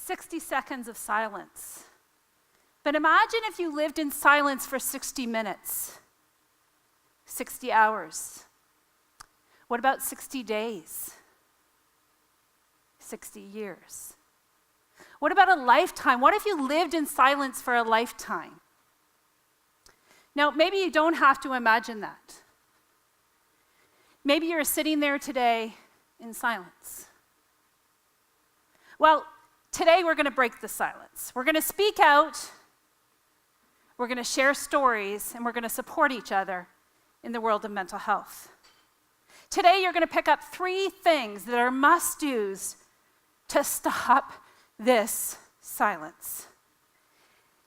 60 seconds of silence. But imagine if you lived in silence for 60 minutes, 60 hours. What about 60 days? 60 years? What about a lifetime? What if you lived in silence for a lifetime? Now, maybe you don't have to imagine that. Maybe you're sitting there today in silence. Well, today we're going to break the silence. We're going to speak out, we're going to share stories, and we're going to support each other in the world of mental health. Today you're going to pick up 3 things that are must-dos to stop this silence.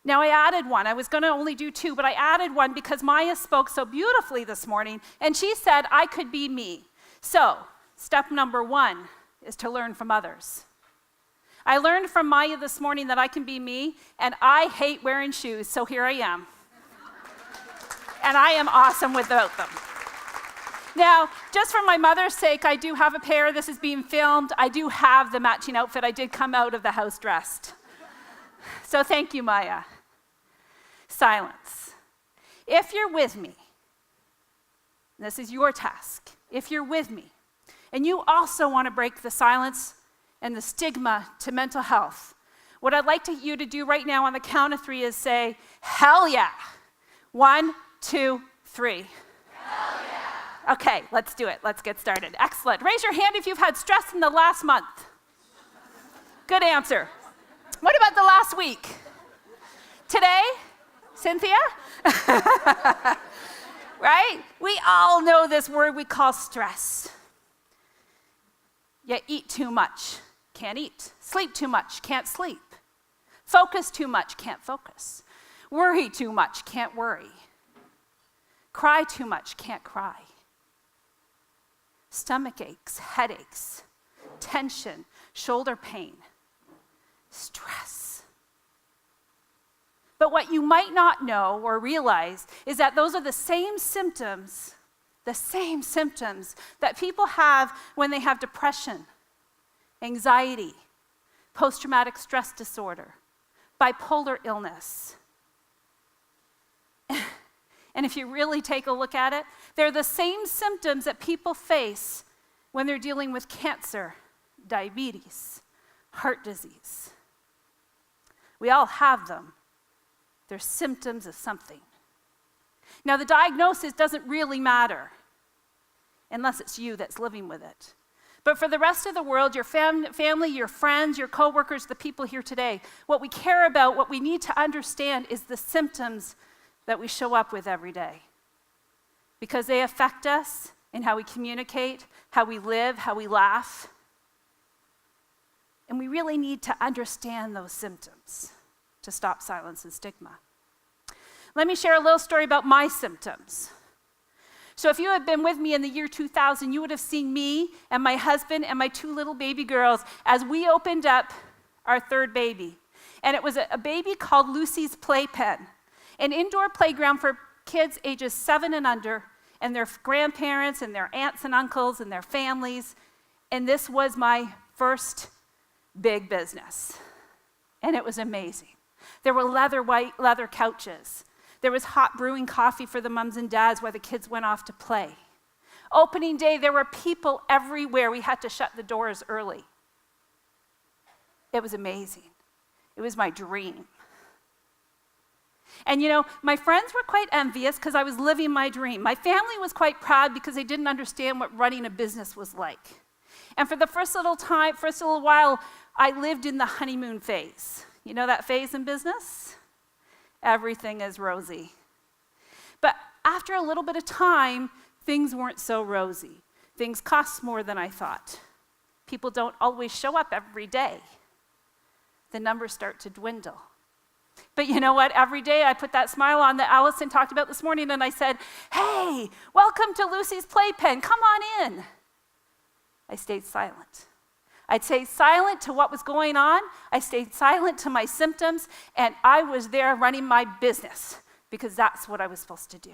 Now, I added one. I was going to only do 2, but I added one because Maya spoke so beautifully this morning, and she said I could be me. So, step number 1 is to learn from others. I learned from Maya this morning that I can be me, and I hate wearing shoes, so here I am. And I am awesome without them. Now, just for my mother's sake, I do have a pair. This is being filmed. I do have the matching outfit. I did come out of the house dressed. So thank you, Maya. Silence. If you're with me, this is your task. If you're with me, and you also want to break the silence and the stigma to mental health, what I'd like you to do right now on the count of 3 is say, hell yeah. 1, 2, 3. Hell yeah. Okay, let's do it. Let's get started. Excellent. Raise your hand if you've had stress in the last month. Good answer. What about the last week? Today? Cynthia? Right? We all know this word we call stress. You eat too much, can't eat. Sleep too much, can't sleep. Focus too much, can't focus. Worry too much, can't worry. Cry too much, can't cry. Stomach aches, headaches, tension, shoulder pain, stress. But what you might not know or realize is that those are the same symptoms that people have when they have depression, anxiety, post-traumatic stress disorder, bipolar illness. And if you really take a look at it, they're the same symptoms that people face when they're dealing with cancer, diabetes, heart disease. We all have them. They're symptoms of something. Now, the diagnosis doesn't really matter unless it's you that's living with it. But for the rest of the world, your family, your friends, your coworkers, the people here today, what we care about, what we need to understand is the symptoms that we show up with every day. Because they affect us in how we communicate, how we live, how we laugh. And we really need to understand those symptoms to stop silence and stigma. Let me share a little story about my symptoms. So if you had been with me in the year 2000, you would have seen me and my husband and my 2 little baby girls as we opened up our 3rd baby. And it was a baby called Lucy's Playpen, an indoor playground for kids ages 7 and under, and their grandparents and their aunts and uncles and their families. And this was my first big business. And it was amazing. There were white leather couches. There was hot brewing coffee for the mums and dads while the kids went off to play. Opening day, there were people everywhere. We had to shut the doors early. It was amazing. It was my dream. And my friends were quite envious because I was living my dream. My family was quite proud because they didn't understand what running a business was like. And for the first little while, I lived in the honeymoon phase. You know that phase in business? Everything is rosy. But after a little bit of time, things weren't so rosy. Things cost more than I thought. People don't always show up every day. The numbers start to dwindle. But you know what? Every day I put that smile on that Allison talked about this morning, and I said, hey, welcome to Lucy's Playpen. Come on in. I stayed silent. I'd stay silent to what was going on. I stayed silent to my symptoms, and I was there running my business because that's what I was supposed to do.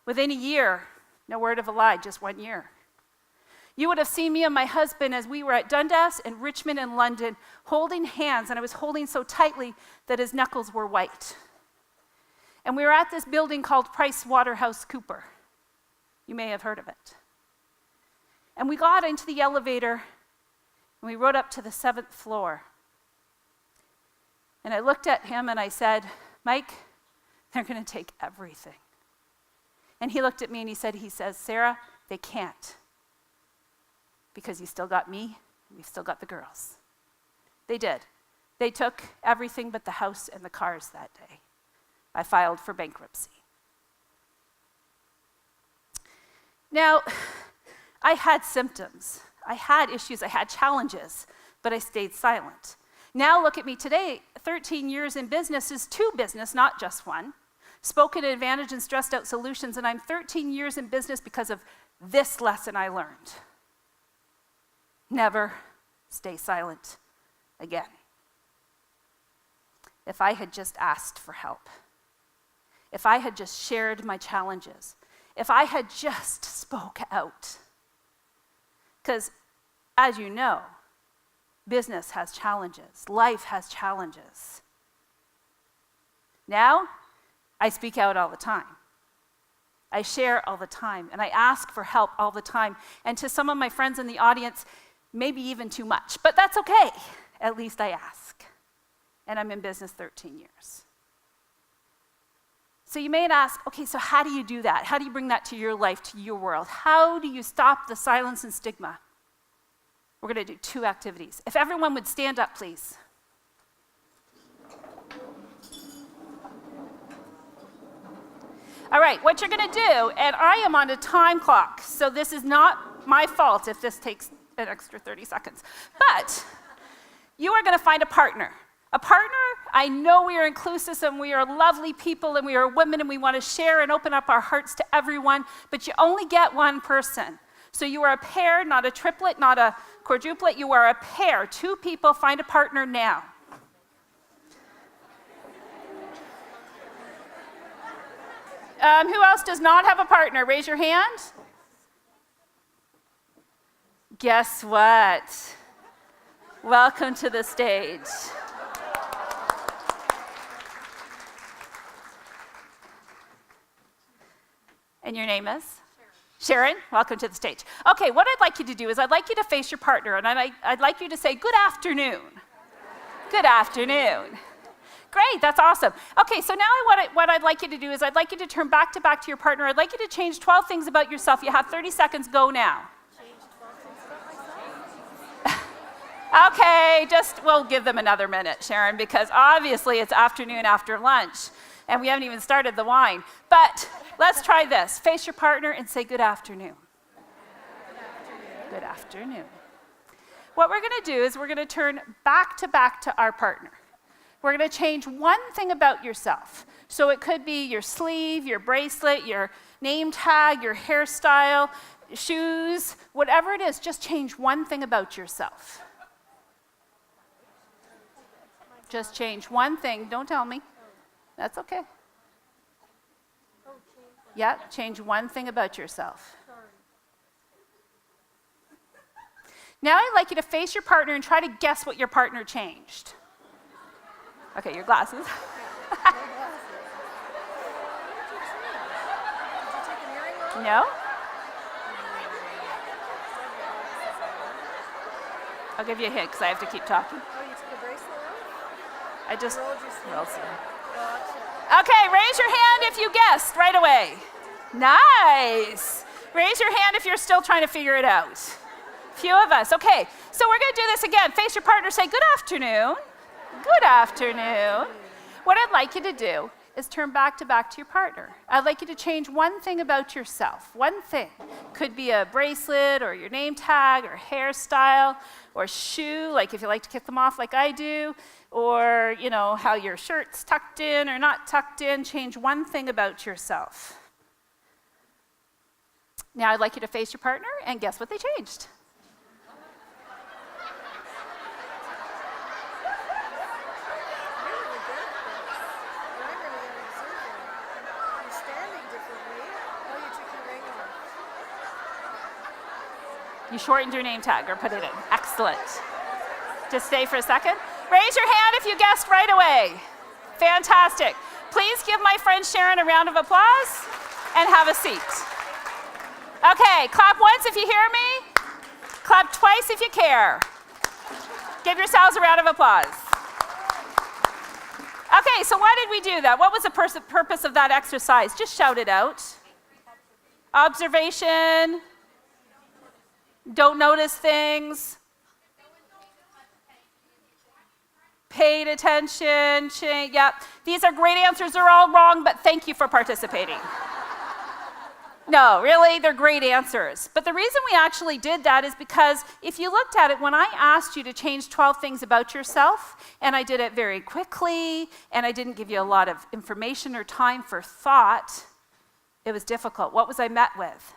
Within a year, no word of a lie, just 1 year. You would have seen me and my husband as we were at Dundas and Richmond and London holding hands, and I was holding so tightly that his knuckles were white. And we were at this building called PricewaterhouseCoopers. You may have heard of it. And we got into the elevator and we rode up to the 7th floor. And I looked at him and I said, Mike, they're going to take everything. And he looked at me and he says, Sarah, they can't. Because you still got me and you still got the girls. They did. They took everything but the house and the cars that day. I filed for bankruptcy. Now, I had symptoms. I had issues. I had challenges, but I stayed silent. Now look at me today. 13 years in business is 2 business, not just 1. Spoken Advantage and Stressed Out Solutions, and I'm 13 years in business because of this lesson I learned. Never stay silent again. If I had just asked for help, if I had just shared my challenges, if I had just spoke out. Because, as you know, business has challenges, life has challenges. Now, I speak out all the time. I share all the time, and I ask for help all the time. And to some of my friends in the audience, maybe even too much, but that's okay. At least I ask. And I'm in business 13 years. So you may ask, okay, so how do you do that? How do you bring that to your life, to your world? How do you stop the silence and stigma? We're going to do 2 activities. If everyone would stand up, please. All right, what you're going to do, and I am on a time clock, so this is not my fault if this takes an extra 30 seconds. But you are going to find a partner. A partner, I know we are inclusive and we are lovely people and we are women and we want to share and open up our hearts to everyone, but you only get one person. So you are a pair, not a triplet, not a quadruplet. You are a pair. 2 people, find a partner now. Who else does not have a partner? Raise your hand. Guess what? Welcome to the stage. And your name is? Sharon, welcome to the stage. Okay, what I'd like you to do is I'd like you to face your partner, and I'd like you to say, good afternoon. Good afternoon. Great, that's awesome. Okay, so now what I'd like you to do is I'd like you to turn back to your partner. I'd like you to change 12 things about yourself. You have 30 seconds, go now. Okay, we'll give them another minute, Sharon, because obviously it's afternoon after lunch, and we haven't even started the wine. But let's try this. Face your partner and say, good afternoon. Good afternoon. What we're going to do is we're going to turn back to our partner. We're going to change one thing about yourself. So it could be your sleeve, your bracelet, your name tag, your hairstyle, shoes, whatever it is, just change one thing about yourself. Just change one thing. Don't tell me. That's okay. Yeah, change one thing about yourself. Now I'd like you to face your partner and try to guess what your partner changed. Okay, your glasses. No? I'll give you a hint because I have to keep talking. Oh, you took a bracelet off? I just, Rolled your sleeve. we'll see. Gotcha. Okay, raise your hand if you guessed right away. Nice. Raise your hand if you're still trying to figure it out. Few of us. Okay, so we're going to do this again. Face your partner, say good afternoon. Good afternoon. What I'd like you to do is turn back to your partner. I'd like you to change one thing about yourself. One thing. Could be a bracelet or your name tag or hairstyle or shoe, like if you like to kick them off like I do, or how your shirt's tucked in or not tucked in. Change one thing about yourself. Now I'd like you to face your partner and guess what they changed. You shortened your name tag or put it in. Excellent. Just stay for a second. Raise your hand if you guessed right away. Fantastic. Please give my friend Sharon a round of applause and have a seat. Okay, clap once if you hear me. Clap twice if you care. Give yourselves a round of applause. Okay, so why did we do that? What was the purpose of that exercise? Just shout it out. Observation. Don't notice things. Paid attention. Yeah, these are great answers. They're all wrong, but thank you for participating. No, really, they're great answers. But the reason we actually did that is because if you looked at it, when I asked you to change 12 things about yourself, and I did it very quickly, and I didn't give you a lot of information or time for thought, it was difficult. What was I met with?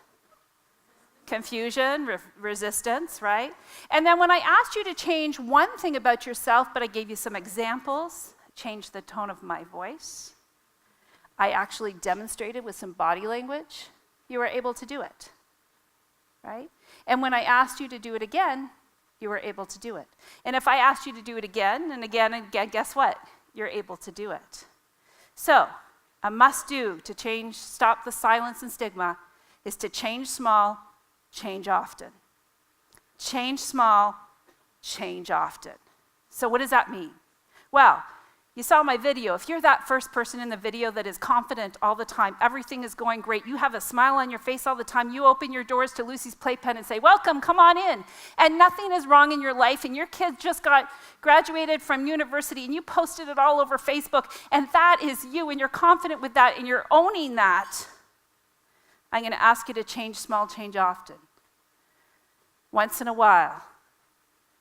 Confusion, resistance, right? And then when I asked you to change one thing about yourself, but I gave you some examples, changed the tone of my voice, I actually demonstrated with some body language, you were able to do it, right? And when I asked you to do it again, you were able to do it. And if I asked you to do it again and again and again, guess what? You're able to do it. So, a must-do to change, stop the silence and stigma is to change small, change often. Change small, change often. So what does that mean? Well, you saw my video. If you're that first person in the video that is confident all the time, everything is going great, you have a smile on your face all the time, you open your doors to Lucy's Playpen and say, welcome, come on in. And nothing is wrong in your life, and your kid just got graduated from university, and you posted it all over Facebook, and that is you, and you're confident with that, and you're owning that. I'm going to ask you to change small, change often. Once in a while,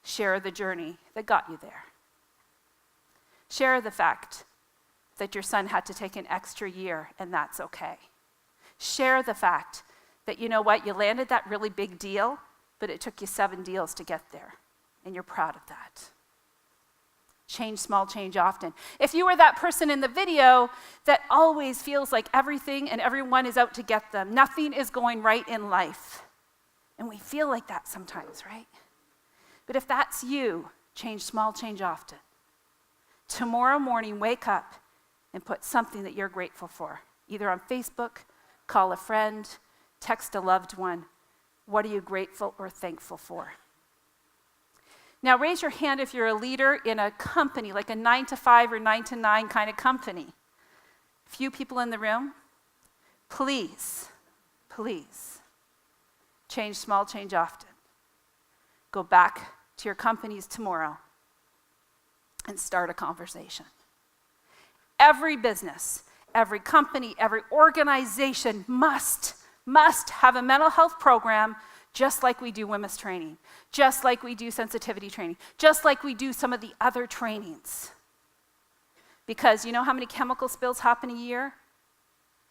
share the journey that got you there. Share the fact that your son had to take an extra year, and that's okay. Share the fact that, you know what, you landed that really big deal, but it took you 7 deals to get there, and you're proud of that. Change small, change often. If you were that person in the video that always feels like everything and everyone is out to get them, nothing is going right in life, and we feel like that sometimes, right? But if that's you, change small, change often. Tomorrow morning, wake up and put something that you're grateful for, either on Facebook, call a friend, text a loved one. What are you grateful or thankful for? Now, raise your hand if you're a leader in a company, like a 9-to-5 or 9-to-9 kind of company. Few people in the room. Please, change small, change often. Go back to your companies tomorrow and start a conversation. Every business, every company, every organization must have a mental health program, just like we do women's training, just like we do sensitivity training, just like we do some of the other trainings. Because you know how many chemical spills happen a year?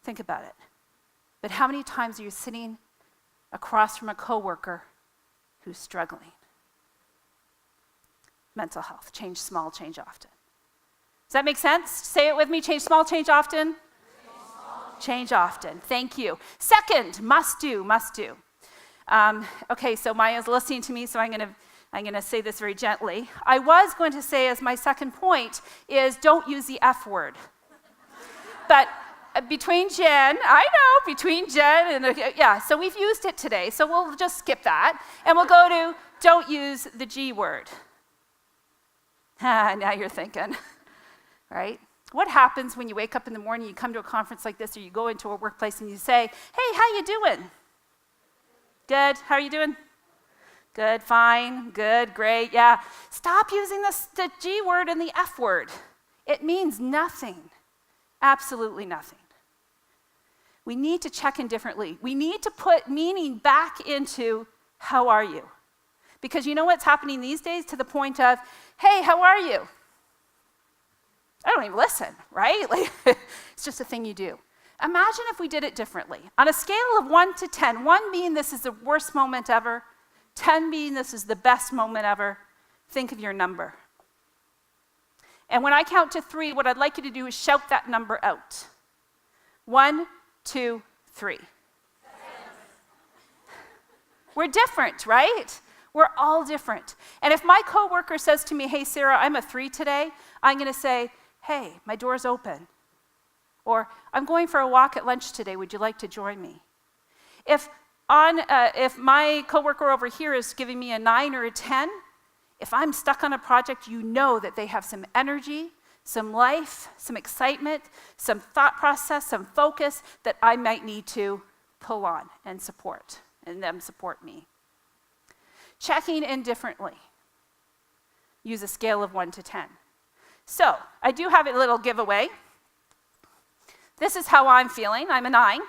Think about it. But how many times are you sitting across from a coworker who's struggling? Mental health, change small, change often. Does that make sense? Say it with me, change small, change often. Change often, thank you. Second, must do. Okay, so Maya's listening to me, so I'm gonna say this very gently. I was going to say as my second point is don't use the F word. But between Jen and, yeah, so we've used it today, so we'll just skip that, and we'll go to don't use the G word. Now you're thinking, right? What happens when you wake up in the morning, you come to a conference like this, or you go into a workplace and you say, hey, how you doing? Good, how are you doing? Good, fine, good, great, yeah. Stop using the G word and the F word. It means nothing, absolutely nothing. We need to check in differently. We need to put meaning back into how are you? Because you know what's happening these days to the point of, hey, how are you? I don't even listen, right? Like, it's just a thing you do. Imagine if we did it differently. On a scale of 1 to 10, 1 being this is the worst moment ever, 10 being this is the best moment ever, think of your number. And when I count to 3, what I'd like you to do is shout that number out. 1, 2, 3. We're different, right? We're all different. And if my coworker says to me, hey, Sarah, I'm a 3 today, I'm going to say, hey, my door's open. Or I'm going for a walk at lunch today. Would you like to join me? If my coworker over here is giving me a 9 or a 10, if I'm stuck on a project, you know that they have some energy, some life, some excitement, some thought process, some focus that I might need to pull on and support, and them support me. Checking in differently. Use a scale of 1 to 10. So, I do have a little giveaway. This is how I'm feeling. I'm a 9.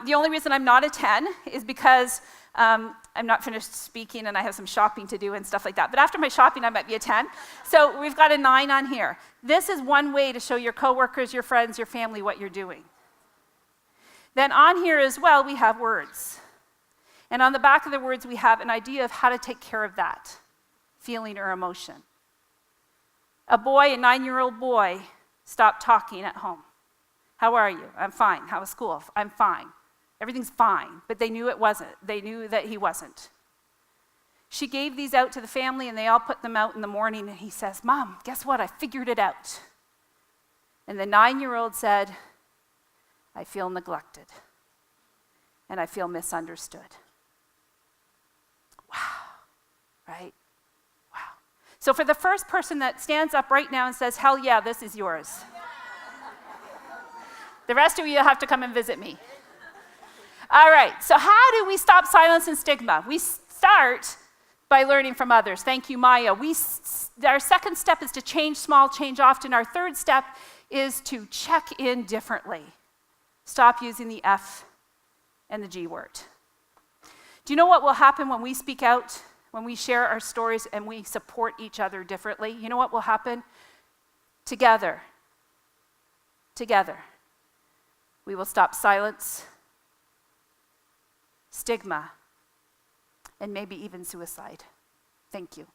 The only reason I'm not a 10 is because I'm not finished speaking and I have some shopping to do and stuff like that. But after my shopping, I might be a 10. So we've got a 9 on here. This is one way to show your coworkers, your friends, your family what you're doing. Then on here as well, we have words. And on the back of the words, we have an idea of how to take care of that feeling or emotion. A 9-year-old boy, stopped talking at home. How are you? I'm fine. How was school? I'm fine. Everything's fine. But they knew it wasn't. They knew that he wasn't. She gave these out to the family, and they all put them out in the morning, and he says, Mom, guess what? I figured it out. And the 9-year-old said, I feel neglected, and I feel misunderstood. Wow. Right? Wow. So for the first person that stands up right now and says, hell yeah, this is yours. The rest of you have to come and visit me. All right, so how do we stop silence and stigma? We start by learning from others. Thank you, Maya. Our second step is to change small, change often. Our third step is to check in differently. Stop using the F and the G word. Do you know what will happen when we speak out, when we share our stories and we support each other differently? You know what will happen? Together, we will stop silence, stigma, and maybe even suicide. Thank you.